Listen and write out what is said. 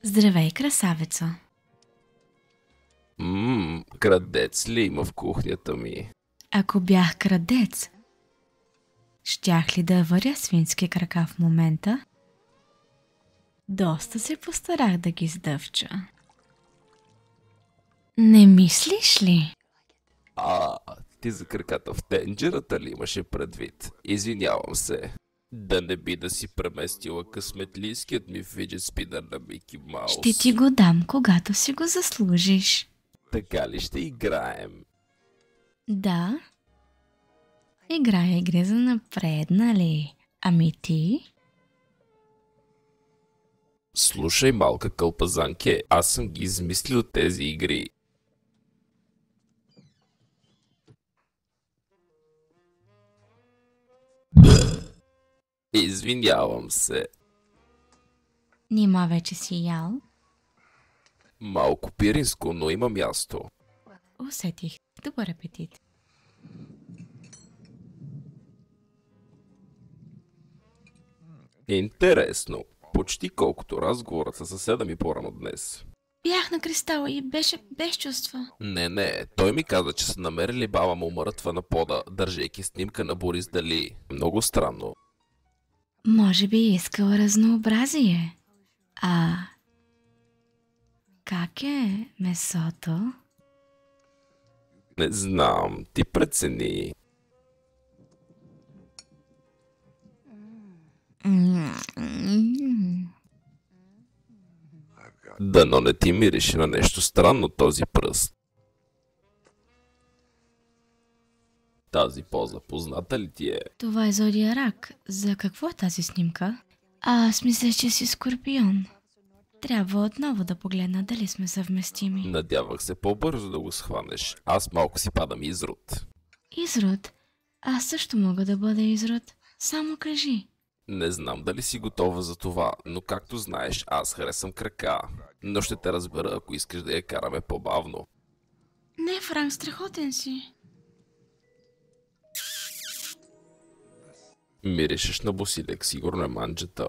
Здравей, красавица. Крадец ли има в кухнята ми? Ако бях крадец, щях ли да варя свински крака в момента? Доста се постарах да ги сдъвча. Не мислиш ли? Ти за краката в тенджерата ли имаше предвид? Извинявам се. Да не би да си преместила късметлийският ми фиджет спинър на Мики Маус. Ще ти го дам, когато си го заслужиш. Така ли ще играем? Да. Играя игри за напред, нали? Ами ти? Слушай, малка кълпазанке, аз съм ги измислил тези игри. Извинявам се. Нима вече си ял? Малко пиринско, но има място. Усетих. Добър апетит. Интересно. Почти колкото разговорът със съседа ми по-рано днес. Бях на кристала и беше без чувства. Не, той ми каза, че са намерили баба му мъртва на пода, държейки снимка на Борис Дали. Много странно. Може би искал разнообразие. Как е месото? Не знам, ти прецени. Дано не ти мирише на нещо странно този пръст. Тази поза позната ли ти е? Това е Зодия Рак. За какво е тази снимка? Аз мисля, че си Скорпион. Трябва отново да погледна дали сме съвместими. Надявах се по-бързо да го схванеш. Аз малко си падам изрод. Изрод? Аз също мога да бъда изрод. Само кажи. Не знам дали си готова за това, но както знаеш, аз харесвам крака. Но ще те разбера, ако искаш да я караме по-бавно. Не, Франк, страхотен си. Миришеш на босилек, сигурно е манджата.